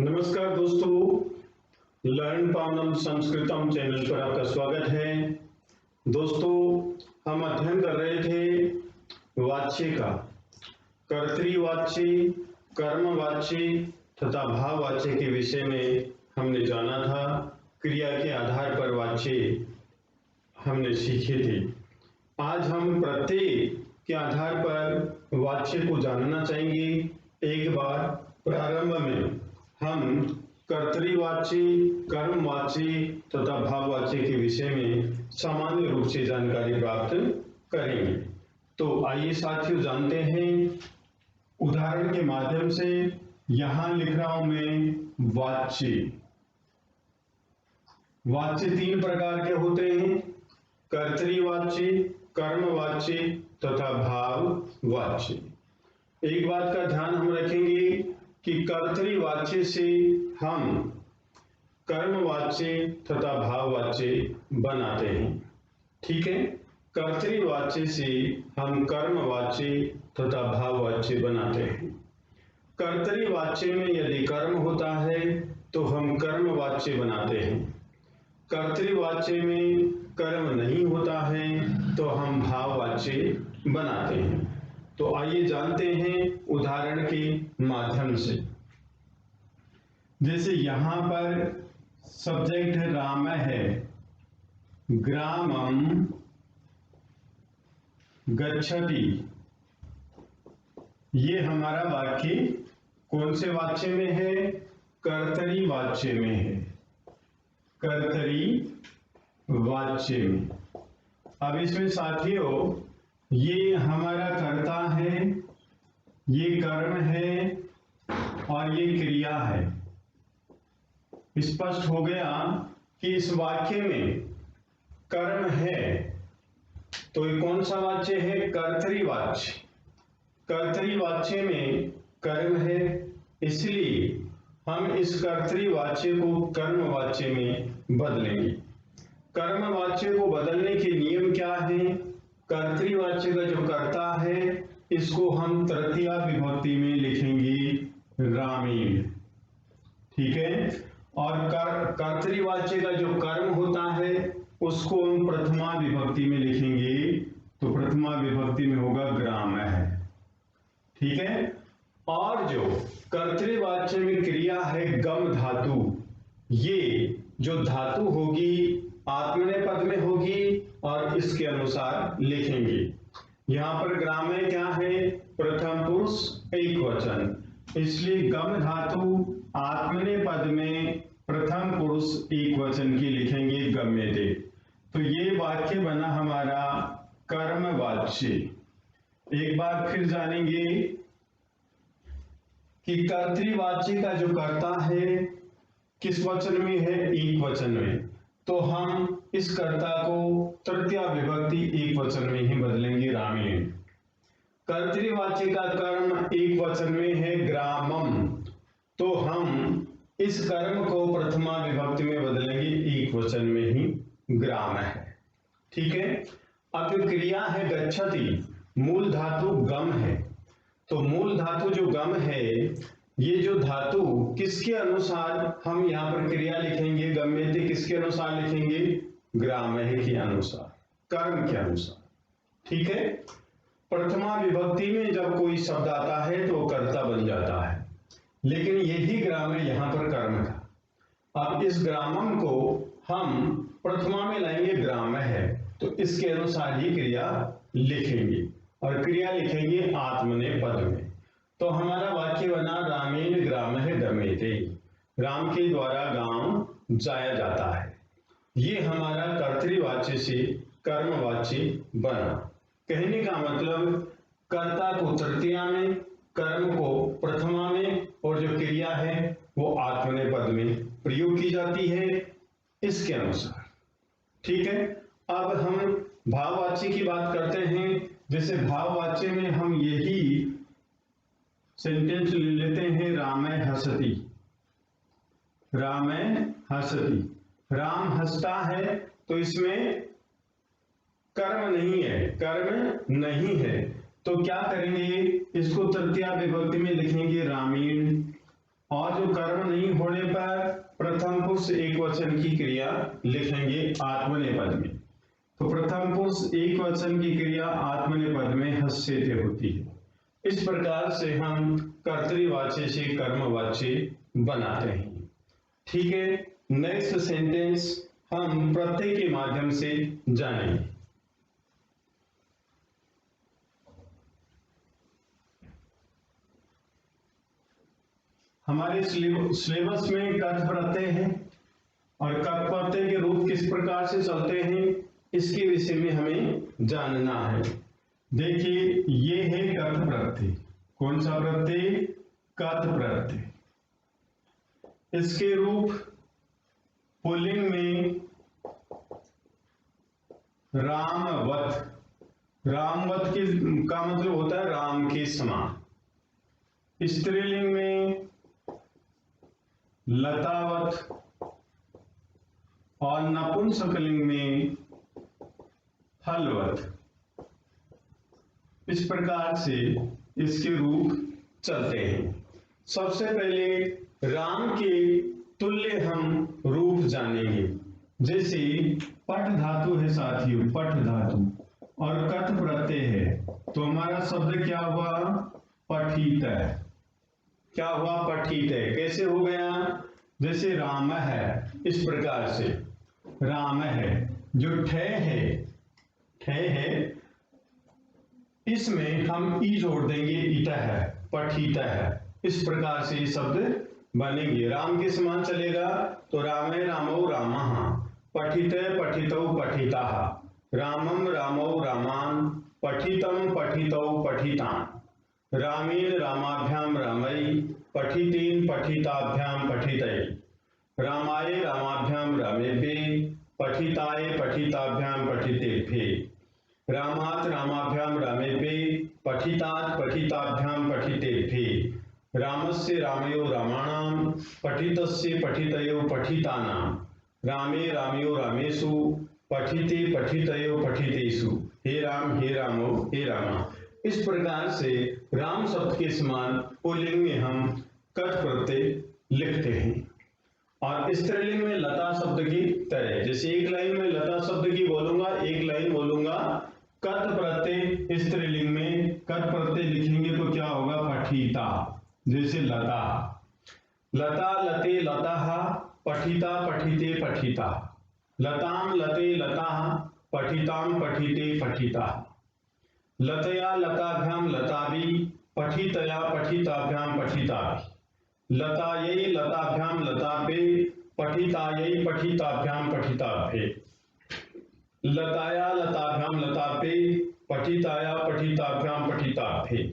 नमस्कार दोस्तों, learn पावनम संस्कृतम channel पर आपका स्वागत है। दोस्तों, हम अध्ययन कर रहे थे वाच्य का कर्तृवाच्य, कर्मवाच्य तथा भाववाच्य के विषय में हमने जाना था। क्रिया के आधार पर वाच्य हमने सीखे थे। आज हम प्रत्यय के आधार पर वाच्य को जानना चाहेंगे। एक बार प्रारंभ में हम कर्तृवाच्य, कर्मवाच्य तथा भाववाच्य के विषय में सामान्य रूप से जानकारी प्राप्त करेंगे। तो आइए साथियों जानते हैं उदाहरण के माध्यम से। यहां लिख रहा हूं मैं वाच्य। वाच्य तीन प्रकार के होते हैं: कर्तृवाच्य, कर्मवाच्य तथा भाववाच्य। एक बात का ध्यान हम रखेंगे कि कर्तृवाच्य से हम कर्मवाच्य तथा भाववाच्य बनाते हैं। ठीक है, कर्तृवाच्य से हम कर्मवाच्य तथा भाववाच्य बनाते हैं। कर्तृवाच्य में यदि कर्म होता है तो हम कर्मवाच्य बनाते हैं। कर्तृवाच्य में कर्म नहीं होता है तो हम भाववाच्य बनाते हैं। तो आइए जानते हैं उदाहरण के माध्यम से। जैसे यहां पर सब्जेक्ट राम है, ग्रामम गच्छति। ये हमारा वाक्य कौन से वाच्य में है? कर्तृवाच्य में है। कर्तृवाच्य में। अब इसमें साथियों ये हमारा कर्ता है, ये कर्म है और ये क्रिया है। स्पष्ट हो गया कि इस वाक्य में कर्म है तो ये कौन सा वाच्य है? कर्तृवाच्य। कर्तृवाच्य में कर्म है, इसलिए हम इस कर्तृवाच्य को कर्मवाच्य में बदलेंगे। कर्मवाच्य को बदलने के नियम क्या है? कर्तृवाच्य का जो कर्ता है इसको हम तृतीया विभक्ति में लिखेंगे रामेण। ठीक है, और कर्तृवाच्य का जो कर्म होता है उसको हम प्रथमा विभक्ति में लिखेंगे, तो प्रथमा विभक्ति में होगा ग्राम है। ठीक है, और जो कर्तृवाच्य में क्रिया है गम धातु, ये जो धातु होगी आत्मनेपद में होगी और इसके अनुसार लिखेंगे। यहां पर ग्राम में क्या है? प्रथम पुरुष एक वचन, इसलिए गम धातु आत्मनेपद में प्रथम पुरुष एक वचन की लिखेंगे गम्यते। तो ये वाक्य बना हमारा कर्मवाच्य। एक बार फिर जानेंगे कि कर्तृवाच्य का जो कर्ता है किस वचन में है? एक वचन में। तो हम इस कर्ता को तृतीया विभक्ति एक वचन में ही बदलेंगे रामेण। कर्तृवाच्य का कर्म एक वचन में है ग्रामम, तो हम इस कर्म को प्रथमा विभक्ति में बदलेंगे एक वचन में ही ग्राम है। ठीक है, अब जो क्रिया है गच्छति, मूल धातु गम है। तो मूल धातु जो गम है, ये जो धातु किसके अनुसार हम यहाँ पर क्रिया लिखेंगे? गम्यते किसके अनुसार लिखेंगे? ग्रामः के अनुसार, कर्म के अनुसार। ठीक है, प्रथमा विभक्ति में जब कोई शब्द आता है तो कर्ता बन जाता है, लेकिन यही ग्रामः यहाँ पर कर्म था। अब इस ग्रामम को हम प्रथमा में लाएंगे ग्रामः है, तो इसके अनुसार ही क्रिया लिखेंगे और क्रिया लिखेंगे आत्मनेपद में। तो हमारा वाक्य बना रामेण ग्रामः गम्यते। राम के द्वारा गांव जाया जाता है। ये हमारा कर्तृवाच्य से कर्मवाच्य बना। कहने का मतलब कर्ता को तृतीया में, कर्म को प्रथमा में और जो क्रिया है वो आत्मनेपद में प्रयोग की जाती है इसके अनुसार। ठीक है, अब हम भाववाच्य की बात करते हैं। जैसे भाववाच्य में हम यही सेंटेंस ले लेते हैं रामः हसति। रामः हसति, राम हंसता है, तो इसमें कर्म नहीं है, कर्म नहीं है, तो क्या करेंगे? इसको तृतीया विभक्ति में लिखेंगे रामेण और जो कर्म नहीं होने पर प्रथम पुरुष एक वचन की क्रिया लिखेंगे आत्मनेपद में। तो प्रथम पुरुष एक वचन की क्रिया आत्मनेपद में हस्यते होती है। इस प्रकार से हम कर्तृवाच्य से कर्मवाच्य बनाते हैं। ठीक है, नेक्स्ट सेंटेंस हम प्रत्यय के माध्यम से जानेंगे। हमारे सिलेबस में कथ प्रत्यय है और कथ प्रत्यय के रूप किस प्रकार से चलते हैं इसके विषय में हमें जानना है। देखिए, ये है कथ प्रत्यय। कौन सा प्रत्यय? कथ प्रत्यय। इसके रूप पुल्लिंग में रामवत। रामवत का मतलब होता है राम के समान। स्त्रीलिंग में लतावत और नपुंसकलिंग में फलवत। इस प्रकार से इसके रूप चलते हैं। सबसे पहले राम के तुल्य हम रूप जानेंगे। जैसे पठ धातु है साथियों, पठ धातु और कथ प्रत्यय है, तो हमारा शब्द क्या हुआ? पठित। क्या हुआ? पठित। कैसे हो गया? जैसे राम है, इस प्रकार से राम है। जो ठे है इसमें हम ई जोड़ देंगे, ईटा है, पठिता है। इस प्रकार से ये शब्द बनेंगे। राम के समान चलेगा तो रामे रामौ रामः, पठिते पठितौ पठिताः, रामम रामौ रामान, पठितम पठितौ पठितान्, रामेण रामाभ्याम रामई, पठितेन पठिताभ्याम पठितै, रामाय रामाभ्याम रामेभ्ये, पठिताय पठिताभ्याम पठितेभ्ये, रामात् रामाभ्याम रामेभ्ये, पठितात् पठिताभ्याम पठितेभ्ये, रामस्य रामयो रामाणां, पठितस्य पठितयो पठितानां, रामे रामयो रामेषु, पठिते पठितयो पठितेषु, हे रामो हे रामा। इस प्रकार से राम शब्द के समान पुल्लिंग में हम कथ प्रत्यय लिखते हैं। और स्त्रीलिंग में लता शब्द की तरह, जैसे एक लाइन में लता शब्द की बोलूंगा, एक लाइन बोलूंगा कथ प्रत्यय। स्त्रीलिंग में कथ प्रत्यय लिखेंगे तो क्या होगा? पठिता। जैसे लता, लता लते लताः, पठिता पठिते पठिता, लताम लते लताः, पठिताम पठिते पठिता, लतया लताभ्याम लताभि, पठितया पठिताभ्याम पठिताभि, लतायै लताभ्याम लताभ्ये, पठितायै पठिताभ्याम पठिताभ्ये, लताया लताभ्याम लताभ्ये, पठिताया पठिताभ्याम पठिताभ्ये,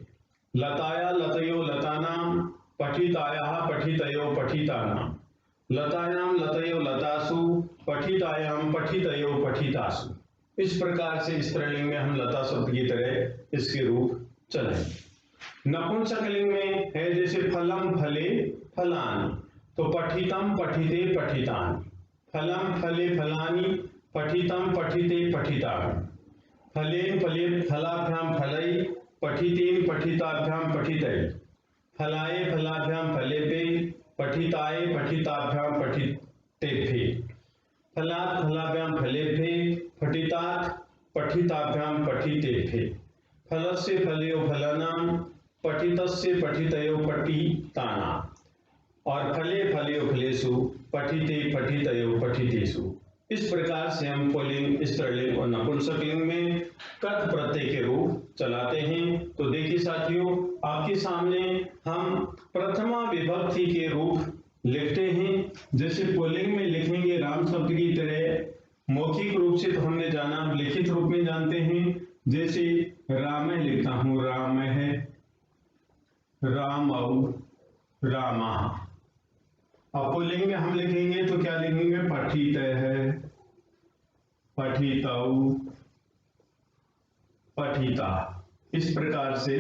लताया लतयो लतानां, पठितायाः पठितयो पठितानां, लतायां लतयो लतासु, पठितायां पठितयो पठितासु। इस प्रकार से स्त्रीलिंग में हम लता शब्द की तरह इसके रूप चलेंगे। नपुंसकलिंग में है जैसे फलम फले फलानि, तो पठितम पठिते पठितानि, फलम फले फलानि, पठितम पठिते पठितानि, फलेन फले फलाभ्याम फलै, पठितेन पठिताभ्याम पठितै, फलाये फलाभ्याम फलेभ्ये, पठिताये पठिताभ्याम पठितेभ्ये, फलात् फलाभ्याम फलेभ्ये, पठितात् पठिताभ्याम पठितेभ्ये, फलस्य फलयो फलानां, पठितस्य पठितयो पठितानां, और फले फलयो फलेषु, पठिते पठितयो पठितेषु। इस प्रकार से हम पुल्लिंग, स्त्रीलिंग और नपुंसकलिंग में कथ प्रत्यय के रूप चलाते हैं। तो देखिए साथियों, आपके सामने हम प्रथमा विभक्ति के रूप लिखते हैं। जैसे पुल्लिंग में लिखेंगे राम शब्द की तरह, मौखिक रूप से तो हमने जाना, लिखित रूप में जानते हैं। जैसे राम लिखता हूं, राम है, रामौ रामः। अब पुल्लिंग में हम लिखेंगे तो क्या लिखेंगे? पठित है, पठितौ, पठिता। इस प्रकार से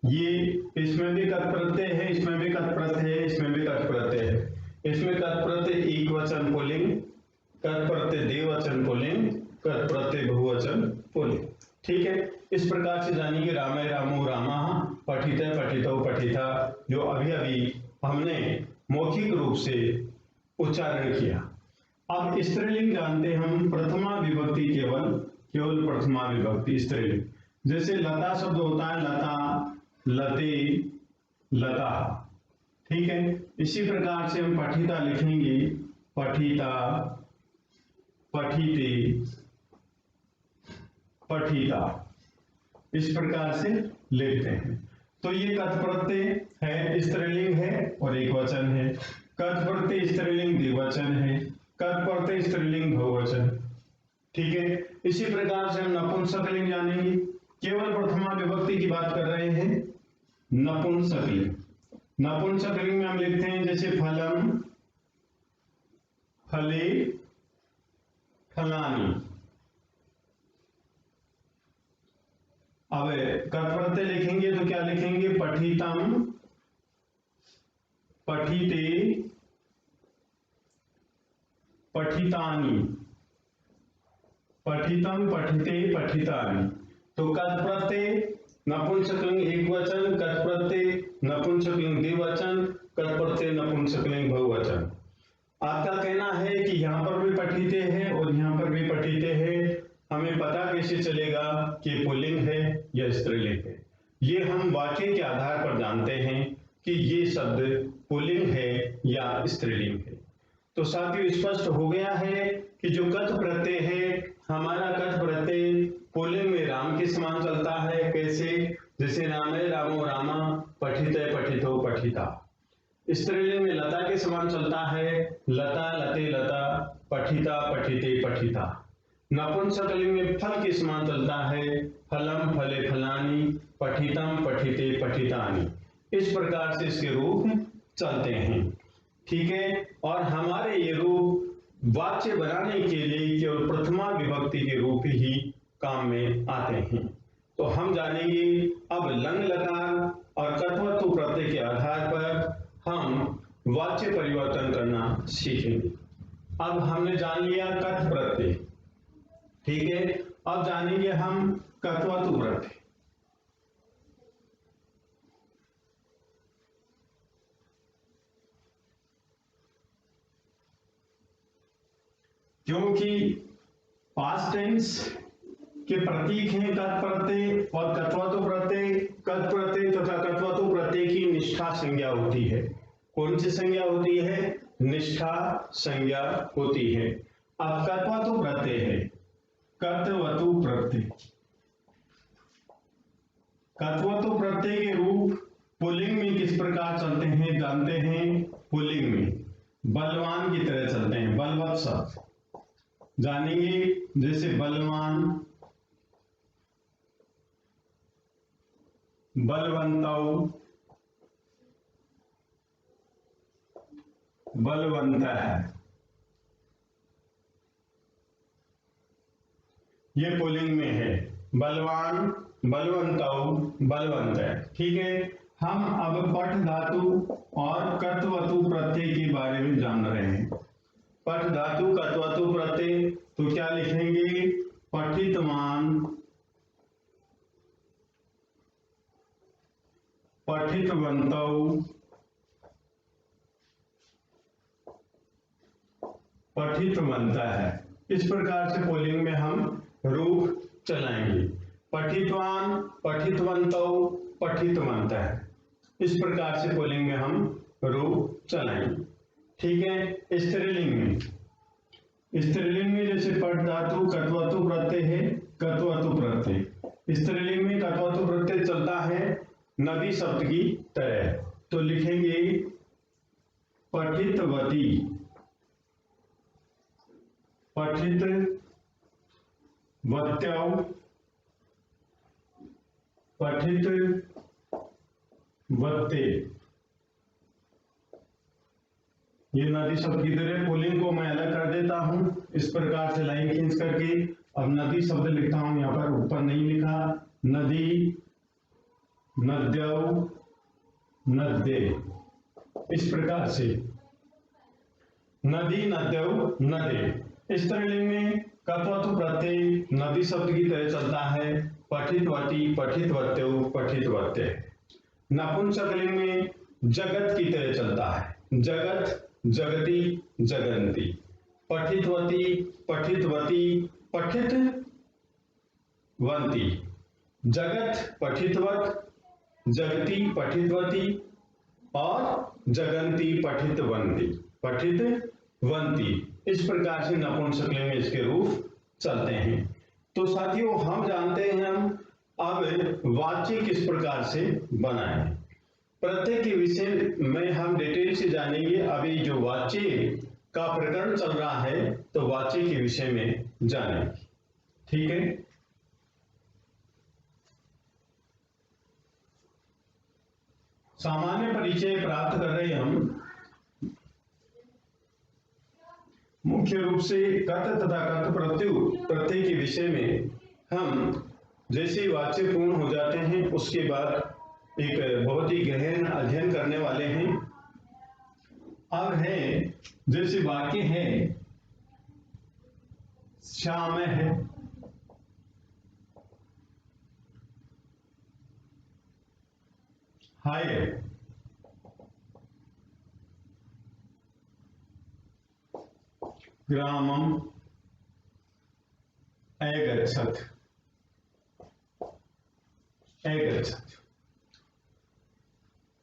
ये इसमें भी कथ प्रत्यय है, इसमें भी कथ प्रत्यय है, इसमें भी कथ प्रत्यय है। इसमें कथ प्रत्यय एक वचन पुल्लिंग, कथ प्रत्यय द्विवचन पुल्लिंग, कथ प्रत्यय बहुवचन पुल्लिंग। ठीक है, इस प्रकार से जानिए रामे रामो रामः, पठिते पठितौ पठिता, जो अभी अभी हमने मौखिक रूप से उच्चारण किया। अब स्त्रीलिंग जानते हैं हम, प्रथमा विभक्ति केवल प्रथमा विभक्ति स्त्रीलिंग। जैसे लता शब्द होता है, लता, लते, लता, ठीक है। इसी प्रकार से हम पठिता लिखेंगे, पठिता, पठिते, पठिता, इस प्रकार से लिखते हैं। तो ये कथ प्रत्यय है, स्त्रीलिंग है और एक वचन है। कथ प्रत्यय स्त्रीलिंग द्विवचन है, कथ प्रत्यय स्त्रीलिंग बहुवचन, ठीक है। इसी प्रकार से हम नपुंसकलिंग जानेंगे, केवल प्रथमा विभक्ति की बात कर रहे हैं। नपुंसकलिंग, नपुंसकलिंग में हम लिखते हैं जैसे फलम, फले, फलानी। अब कथ प्रत्यय लिखेंगे तो क्या लिखेंगे, पठितम, पठिते, पठितानि, पठितम, पठिते, पठितानि। तो कथ प्रत्यय नपुंसकलिंग एक वचन, कथ प्रत्यय नपुंसकलिंग द्विवचन, कथ प्रत्यय नपुंसकलिंग बहुवचन। आपका कहना है कि यहाँ पर भी पठिते हैं और यहाँ पर भी पठिते हैं, हमें पता कैसे चलेगा कि पुल्लिंग है या स्त्रीलिंग है? ये हम वाक्य के आधार पर जानते हैं कि ये शब्द पुल्लिंग है या स्त्रीलिंग है। तो साथियों स्पष्ट हो गया है कि जो कथ प्रत्यय है, हमारा कथ प्रत्यय पुल्लिंग में राम के समान चलता है। कैसे? जैसे रामे, रामो, रामा, पठिते, पठितो, पठिता। स्त्रीलिंग में लता के समान चलता है, लता, लते, लता, पठिता, पठिते, पठिता। नपुंसकलिंग में फल के समान चलता है, फलम, फले, फलानी, पठितम, पठिते, पठितानि। इस प्रकार से इसके रूप चलते हैं, ठीक है। और हमारे ये रूप वाक्य बनाने के लिए केवल प्रथमा विभक्ति के रूप ही काम में आते हैं। तो हम जानेंगे अब लंग लकार और कथवतु प्रत्यय के आधार पर हम वाक्य परिवर्तन करना सीखेंगे। अब हमने जान लिया कथ प्रत्यय, ठीक है। अब जानेंगे हम कथवतु प्रत्यय। क्योंकि पास्ट टेंस के प्रतीक हैं कथ प्रत्यय और कथवतु प्रत्यय। कथ प्रत्यय तथा कथवतु प्रत्यय की निष्ठा संज्ञा होती है। कौन सी संज्ञा होती है? निष्ठा संज्ञा होती है। अब कथवतु प्रत्यय है, कथवतु प्रत्यय, कथवतु प्रत्यय के रूप पुल्लिंग में किस प्रकार चलते हैं जानते हैं? पुल्लिंग में बलवान की तरह चलते हैं, बलवत शब्द जानेंगे। जैसे बलवान, बलवंतौ, बलवन्तः, ये पुल्लिंग में है। बलवान, बलवन्तौ, बलवन्तः, ठीक है। हम अब पठ धातु और कथवतु प्रत्यय के बारे में जान रहे हैं। पठ धातु, कथवतु प्रत्यय, तो क्या लिखेंगे? पठितवान, पठितवन्तौ, पठितवन्तः। इस प्रकार से पुल्लिंग में हम रूप चलाएंगे। पठितवान, पठितवन्तौ, पठितवन्तः। इस प्रकार से पुल्लिंग में हम रूप चलाएंगे, ठीक है। स्त्रीलिंग में, स्त्रीलिंग में जैसे पठ धातु कथवतु प्रत्यय है, कथवतु प्रत्यय। स्त्रीलिंग में कथवतु प्रत्यय चलता है नदी शब्द की तरह, तो लिखेंगे पठितवती, पठितवत्यौ, पठितवत्ते। ये नदी शब्द की तरह। पुल्लिंग को मैं अलग कर देता हूं इस प्रकार से लाइन खींच करके। अब नदी शब्द लिखता हूं, यहाँ पर ऊपर नहीं लिखा। नदी, नद्यौ, नद्ये, इस प्रकार से नदी, नद्यौ, नदे। स्त्रीलिंग में कथवतु प्रत्यय नदी शब्द की तरह चलता है, पठितवती, पठितवत्यौ, पठितवत्ते। नपुंसकलिंग में जगत की तरह चलता है, जगत जगति जगन्ति, पठितवती पठितवती पठितवन्ति, जगत पठितवत, जगति पठितवती और जगन्ति पठितवन्ति, पठितवन्ति। इस प्रकार से नपुंसकलिंग में इसके रूप चलते हैं। तो साथियों हम जानते हैं हम अब वाच्य किस प्रकार से बनाएं। प्रत्येक के विषय में हम डिटेल से जानेंगे। अभी जो वाच्य का प्रकरण चल रहा है तो वाच्य के विषय में जानेंगे, ठीक है। सामान्य परिचय प्राप्त कर रहे हम मुख्य रूप से कथ तथा कथ प्रत्यय के विषय में। हम जैसे वाच्य पूर्ण हो जाते हैं उसके बाद एक बहुत ही गहन अध्ययन करने वाले हैं। अब है जैसे वाक्य है श्याम है, हाय, ग्रामम अगच्छत्, अगच्छत्।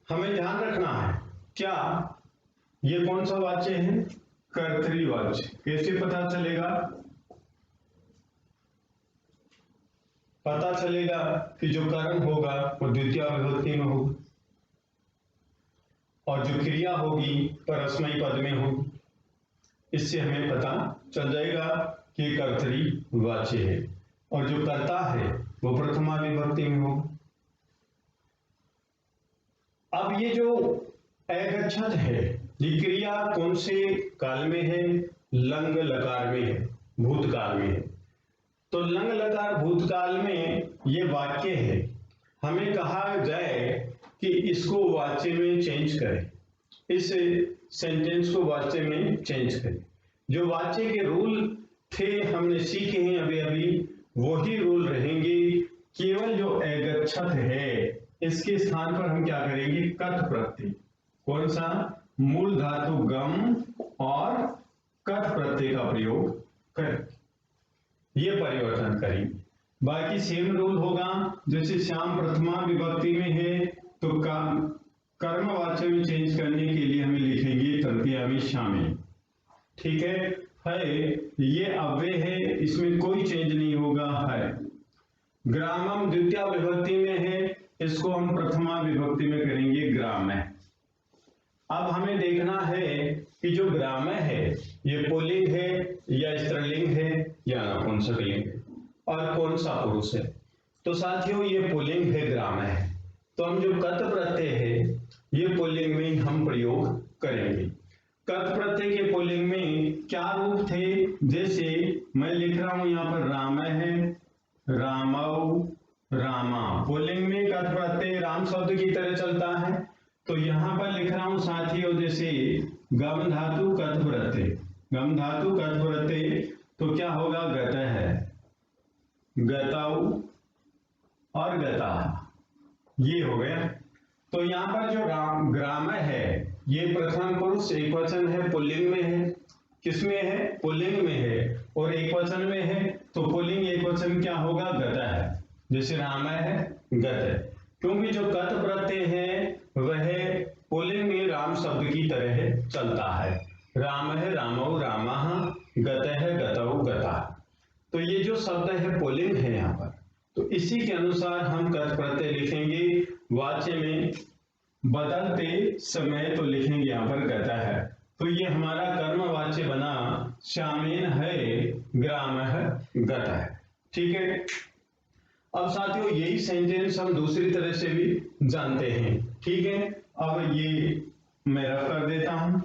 हमें ध्यान रखना है क्या ये कौन सा वाच्य है? कर्तृवाच्य। कैसे पता चलेगा? पता चलेगा कि जो कर्म होगा वो द्वितीय विभक्ति में होगा और जो क्रिया होगी परस्मैपद पद में होगी। इससे हमें पता चल जाएगा कि कर्तृवाच्य है और जो कर्ता है वो प्रथमा विभक्ति में होगा। अब ये जो अगच्छत् है ये क्रिया कौन से काल में है? लंग लकार में है, भूतकाल में है। तो लंग लकार भूतकाल में ये वाक्य है। हमें कहा जाए कि इसको वाच्य में चेंज करें, इस सेंटेंस को वाच्य में चेंज करें। जो वाच्य के रूल थे हमने सीखे हैं अभी अभी, वही रूल रहेंगे। केवल जो अगच्छत् है इसके स्थान पर हम क्या करेंगे? कथ प्रत्यय। कौन सा? मूल धातु गम और कथ प्रत्यय का प्रयोग करें, ये परिवर्तन करेंगे। बाकी सेम रूल होगा। जैसे श्याम प्रथमा विभक्ति में है तो कर्मवाच्य में चेंज करने के लिए हमें लिखेंगे तृतीयामी शामिल, ठीक है। ये अव्यय है, इसमें कोई चेंज नहीं होगा। है ग्रामम द्वितीय विभक्ति में है, इसको हम प्रथमा विभक्ति में करेंगे ग्रामः। अब हमें देखना है कि जो ग्रामः है ये पुल्लिंग है या स्त्रीलिंग है या नपुंसकलिंग है और कौन सा पुरुष है। तो साथियों ये पुल्लिंग है, ग्रामः है। तो हम जो कथ प्रत्यय है ये पुल्लिंग में हम प्रयोग करेंगे। कथ प्रत्यय के पुल्लिंग में क्या रूप थे? जैसे मैं लिख रहा हूं यहाँ पर राम है, रामौ, रामा। पुल्लिंग में कथ प्रत्यय राम शब्द की तरह चलता है। तो यहां पर लिख रहा हूं साथियों जैसे गम धातु कथ प्रत्यय, गम धातु कथ प्रत्यय, तो क्या होगा? गत है, गतौ और गता, ये हो गया। तो यहाँ पर जो ग्रामः है ये प्रथम पुरुष एक वचन है, पुल्लिंग में है। किसमें है? पुल्लिंग में है। और एक वचन में है तो पुल्लिंग एक वचन क्या होगा? गता है। जैसे राम है, गत है। क्योंकि जो कथ प्रत्यय है वह पुल्लिंग में राम शब्द की तरह चलता है। राम है, रामौ, रामः, गत है, गतौ, गता। तो ये जो शब्द है पुल्लिंग है यहाँ पर, तो इसी के अनुसार हम कथ प्रत्यय लिखेंगे। वाच्य में बदलते समय तो लिखेंगे यहाँ पर गता है। तो ये हमारा कर्मवाच्य बना श्यामेन है, ग्रामः, गता है, ठीक है। अब साथियों यही सेंटेंस हम दूसरी तरह से भी जानते हैं, ठीक है। अब ये मैं रफ कर देता हूं।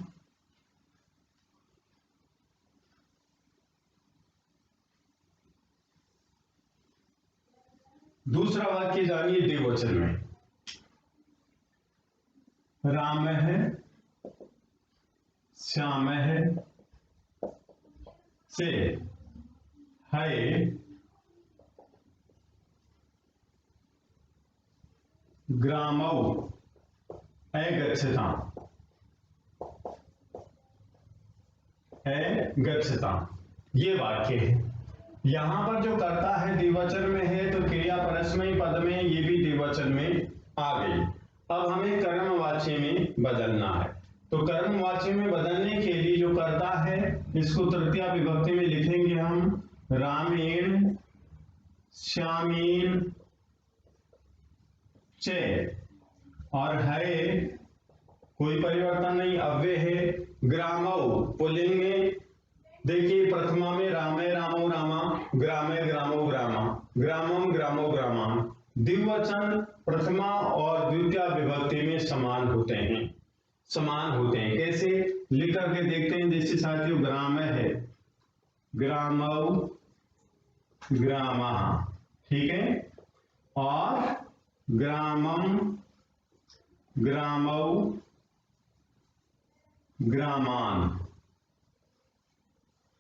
दूसरा वाक्य जानिए द्विवचन में। राम है, श्याम है, से है, ग्रामौ अगच्छताम्। है गच्छता। ये वाक्य है। यहां पर जो कर्ता है द्विवचन में है, तो क्रिया परस्मैी पद में ये भी द्विवचन में आ गई। अब हमें कर्मवाच्य में बदलना है। तो कर्मवाच्य में बदलने के लिए जो कर्ता है इसको तृतीया विभक्ति में लिखेंगे हम, रामेण श्यामेन च, और है कोई परिवर्तन नहीं, अव्यय है। ग्रामौ पुल्लिंग में देखिए, प्रथमा में रामे रामो रामा, ग्रामे ग्रामो ग्रामा, ग्रामम ग्रामो ग्रामान। द्विवचन प्रथमा और द्वितीय विभक्ति में समान होते हैं। समान होते हैं कैसे, लिख करके देखते हैं। जैसे साथियों ग्राम है, ग्रामौ ग्रामा, ठीक है, और ग्रामम ग्रामौ ग्रामान।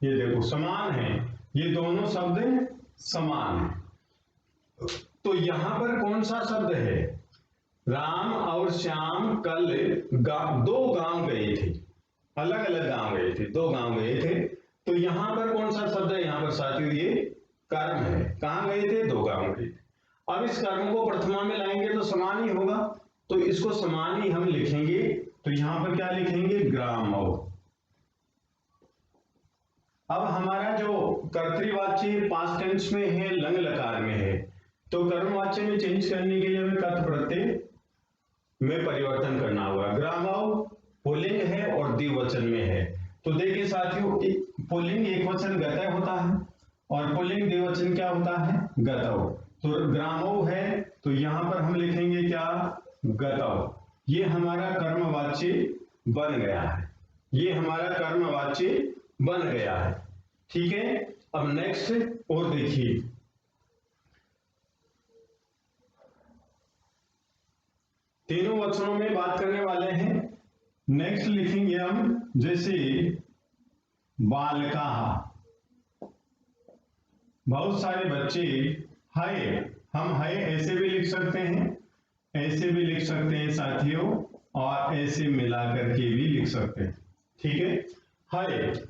ये देखो समान है, ये दोनों शब्द समान है। तो यहां पर कौन सा शब्द है, राम और श्याम कल दो गांव गए थे, अलग अलग गांव गए थे, दो गांव गए थे। तो यहां पर कौन सा शब्द है, यहां पर साथियों ये कर्म है। कहां गए थे, दो गांव गए थे। अब इस कर्म को प्रथमा में लाएंगे तो समान ही होगा, तो इसको समान ही हम लिखेंगे। तो यहां पर क्या लिखेंगे, ग्रामौ। अब हमारा जो कर्तृवाच्य पास्ट टेंस में है, लंग लकार में है, तो कर्मवाच्य में चेंज करने के लिए हमें कर्त प्रत्यय में परिवर्तन करना होगा। ग्रामौ पुल्लिंग है और द्विवचन में है। तो देखिए साथियों, पुल्लिंग एक वचन गतः होता है और पुल्लिंग द्विवचन क्या होता है, गतौ। तो ग्रामौ है, तो यहां पर हम लिखेंगे क्या, गतौ। ये हमारा कर्मवाच्य बन गया है, ये हमारा कर्मवाच्य बन गया है, ठीक है। अब नेक्स्ट और देखिए, तीनों वचनों में बात करने वाले हैं। नेक्स्ट लिखेंगे हम, जैसे बालका, बहुत सारे बच्चे, है, हम है ऐसे भी लिख सकते हैं, ऐसे भी लिख सकते हैं साथियों, और ऐसे मिला करके भी लिख सकते हैं, ठीक है।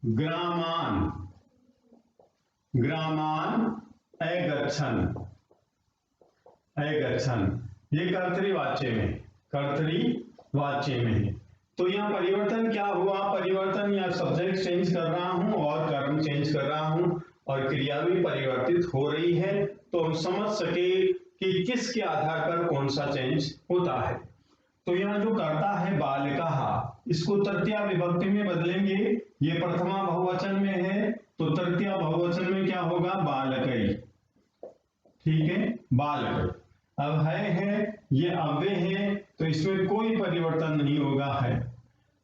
ग्रामान, ग्रामान अगच्छन्, अगच्छन्, ये कर्तृवाच्य में, कर्तृवाच्य में है। तो यहाँ परिवर्तन क्या हुआ, परिवर्तन या सब्जेक्ट चेंज कर रहा हूं और कर्म चेंज कर रहा हूं और क्रिया भी परिवर्तित हो रही है, तो हम समझ सके कि किसके आधार पर कौन सा चेंज होता है। तो यहाँ जो करता है बालिका, इसको तृतीया विभक्ति में बदलेंगे। ये प्रथमा बहुवचन में है, तो तृतीया बहुवचन में क्या होगा, बालकै, ठीक है, बालकै। अब है, ये अव्यय है, तो इसमें कोई परिवर्तन नहीं होगा, है।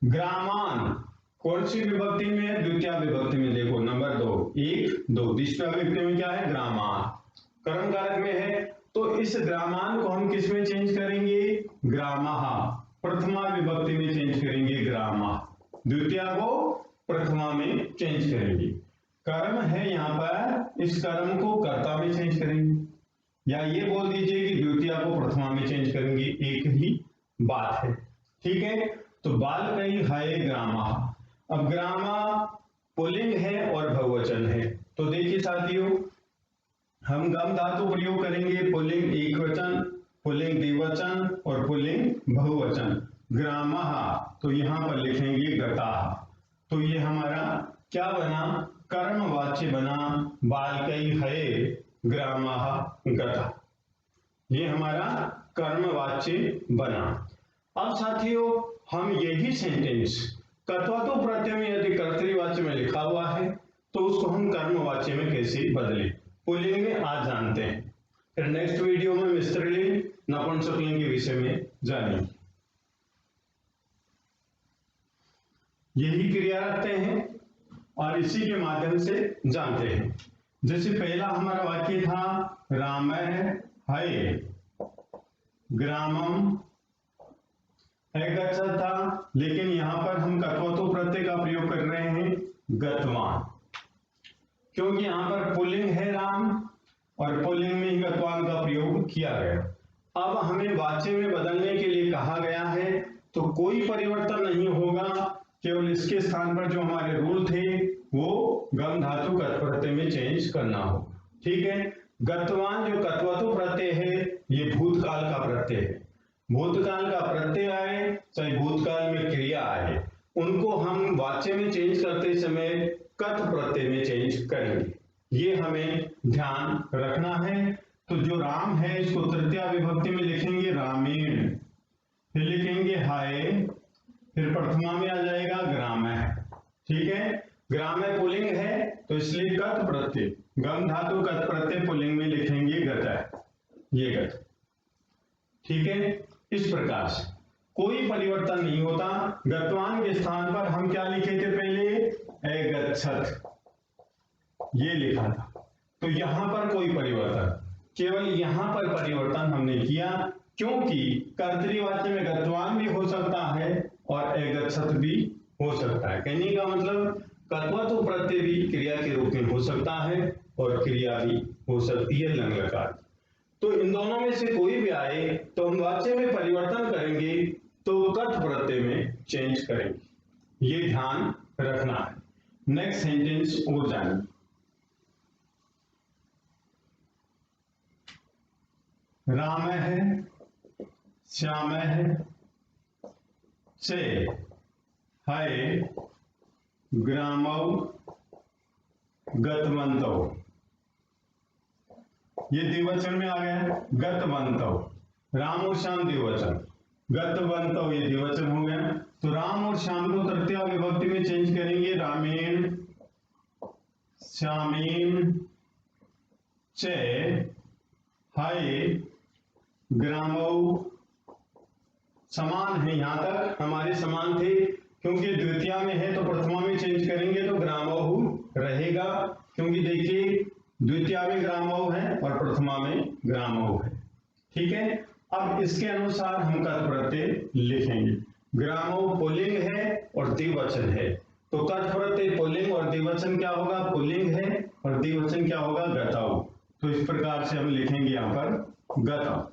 ग्रामान कौन सी विभक्ति में है, द्वितीय विभक्ति में, देखो नंबर 2, 1 2, द्वितीय विभक्ति में क्या है, ग्रामान, कर्म कारक में है। तो इस ग्रामान को हम किस में चेंज करेंगे, ग्रामः, प्रथमा विभक्ति में चेंज करेंगे, ग्रामः, द्वितीय को प्रथमा में चेंज करेंगे। कर्म है यहाँ पर, इस कर्म को कर्ता में चेंज करेंगे, या ये बोल दीजिए कि द्वितीय को प्रथमा में चेंज करेंगे, एक ही बात है, ठीक है। तो बालकै है ग्रामः। अब ग्रामा पुल्लिंग है और बहुवचन है, तो देखिए साथियों, हम गम धातु प्रयोग करेंगे, पुल्लिंग एक वचन, पुल्लिंग द्विवचन और पुल्लिंग बहुवचन। ग्रामः, तो यहां पर लिखेंगे गताः। तो ये हमारा क्या बना, कर्मवाच्य बना, बालकै है ग्रामः गतः, ये हमारा कर्मवाच्य बना। अब साथियों, हम यही सेंटेंस कर्तृत्व प्रत्यय में यदि कर्तृवाच्य में लिखा हुआ है, तो उसको हम कर्मवाच्य में कैसे बदलें, पुल्लिंग में आज जानते हैं। फिर नेक्स्ट वीडियो में स्त्रीलिंग, नपुंसकलिंग के विषय में जानेंगे। यही क्रिया रखते हैं और इसी के माध्यम से जानते हैं। जैसे पहला हमारा वाक्य था, रामः है ग्रामम अगच्छत् था, लेकिन यहां पर हम कर्तृत्व प्रत्यय का प्रयोग कर रहे हैं, गतवान, क्योंकि यहां पर पुल्लिंग है राम और पुल्लिंग में ही गतवान का प्रयोग किया गया। अब हमें वाच्य में बदलने के लिए कहा गया है, तो कोई परिवर्तन नहीं होगा, केवल इसके स्थान पर जो हमारे रूल थे वो गम धातु कत प्रत्यय में चेंज करना हो। ठीक है। गतवान जो कत्वतु प्रत्यय है ये भूतकाल का प्रत्यय है। भूतकाल का प्रत्यय आए चाहे भूतकाल में क्रिया आए, उनको हम वाच्य में चेंज करते समय कत प्रत्यय में चेंज करेंगे, ये हमें ध्यान रखना है। तो जो राम है इसको तृतीया विभक्ति में लिखेंगे रामेण, फिर लिखेंगे हाय, फिर प्रथमा में आ जाएगा ग्रामः। ठीक है। ग्रामः पुल्लिंग है तो इसलिए कत प्रत्यय, गम धातु कत प्रत्यय पुल्लिंग में लिखेंगे गतः, ये गत। ठीक है। इस प्रकार से कोई परिवर्तन नहीं होता। गतवान के स्थान पर हम क्या लिखे थे पहले, अगच्छत, ये लिखा था। तो यहां पर कोई परिवर्तन, केवल यहां पर परिवर्तन हमने किया, क्योंकि कर्तृवाच्य में गतवान भी हो सकता है और अगच्छत भी हो सकता है। कहने का मतलब कत्वतु प्रत्यय भी क्रिया के रूप में हो सकता है और क्रिया भी हो सकती है लंग लकार। तो इन दोनों में से कोई भी आए तो हम वाच्य में परिवर्तन करेंगे तो कत प्रत्यय में चेंज करेंगे, ये ध्यान रखना है। नेक्स्ट सेंटेंस और जानिए। राम है, श्याम है, से है, ग्रामौ, गतवंतौ, ये द्विवचन में आ गया। गतवंतौ, राम और श्याम द्विवचन, गतवंतौ ये द्विवचन हो गया। तो राम और श्याम को तृतीया विभक्ति में चेंज करेंगे रामेण, श्यामेन, च है, ग्रामौ। समान है, यहां तक हमारे समान थे, क्योंकि द्वितीया में है तो प्रथमा में चेंज करेंगे तो ग्रामौ रहेगा, क्योंकि देखिए द्वितीया में ग्रामौ है और प्रथमा में ग्रामौ है। ठीक है। अब इसके अनुसार हम कत प्रत्यय लिखेंगे। ग्रामौ पुल्लिंग है और द्विवचन है, तो कत प्रत्यय पुल्लिंग और द्विवचन क्या होगा, पुल्लिंग है और द्विवचन क्या होगा, गतौ। तो इस प्रकार से हम लिखेंगे यहां पर गतौ।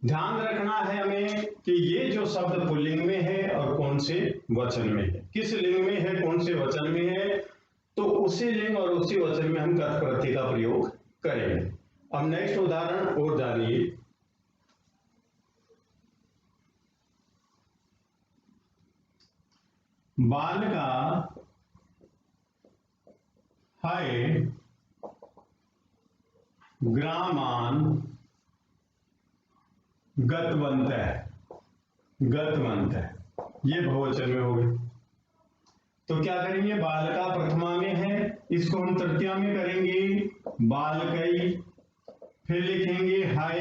ध्यान रखना है हमें कि ये जो शब्द पुल्लिंग में है और कौन से वचन में है, किस लिंग में है, कौन से वचन में है, तो उसी लिंग और उसी वचन में हम कत प्रत्यय का प्रयोग करेंगे। अब नेक्स्ट उदाहरण और जानिए। बालिका है, ग्रामान, गतवन्तः, गतवन्तः, ये बहुवचन में हो गए। तो क्या करेंगे, बालिका प्रथमा में है, इसको हम तृतीया में करेंगे बालकै, फिर लिखेंगे हाय,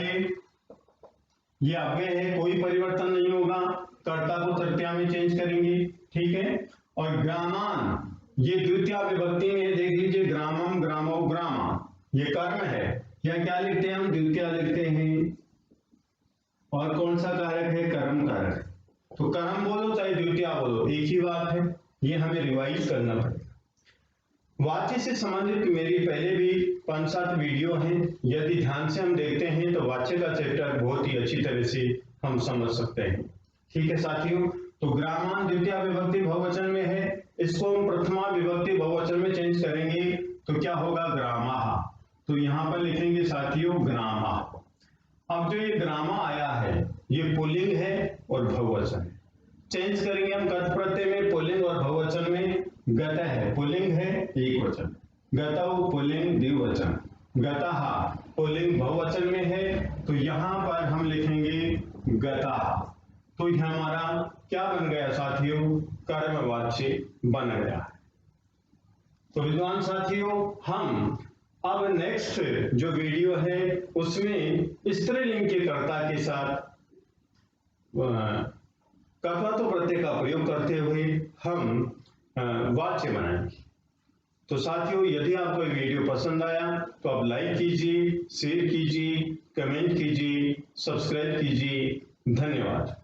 ये अव्यय है, कोई परिवर्तन नहीं होगा, कर्ता को तृतीया में चेंज करेंगे। ठीक है। और ग्रामान ये द्वितीया विभक्ति में, देख लीजिए ग्रामम, ग्रामो, ग्रामा, ये कर्म है, या क्या लिखते हैं हम, द्वितीया लिखते हैं। और कौन सा कारक है, कर्म कारक। तो कर्म बोलो चाहे द्वितीया बोलो एक ही बात है, ये हमें रिवाइज करना पड़ेगा। वाच्य से संबंधित मेरी पहले भी 5-7 वीडियो हैं, यदि ध्यान से हम देखते हैं तो वाच्य का चैप्टर बहुत ही अच्छी तरह से हम समझ सकते हैं। ठीक है साथियों। तो ग्रामान द्वितीया विभक्ति बहुवचन में है, इसको हम प्रथमा विभक्ति बहुवचन में चेंज करेंगे तो क्या होगा, ग्रामाः। तो यहां पर लिखेंगे साथियों ग्रामाः। अब जो ये ग्रामा आया है ये पुल्लिंग है और बहुवचन है, चेंज करेंगे हम कत प्रत्यय में, पुल्लिंग और बहुवचन में। गतः है, पुल्लिंग है एक वचन, गतौ पुल्लिंग द्विवचन, गतः पुल्लिंग बहुवचन में है, तो यहां पर हम लिखेंगे गतः। तो यह हमारा क्या बन गया साथियों, कर्मवाच्य बन गया है। तो विद्वान साथियों, हम अब नेक्स्ट जो वीडियो है उसमें स्त्रीलिंग के कर्ता के साथ कत्वतु प्रत्यय का प्रयोग करते हुए हम वाच्य बनाएंगे। तो साथियों, यदि आपको ये वीडियो पसंद आया तो आप लाइक कीजिए, शेयर कीजिए, कमेंट कीजिए, सब्सक्राइब कीजिए। धन्यवाद।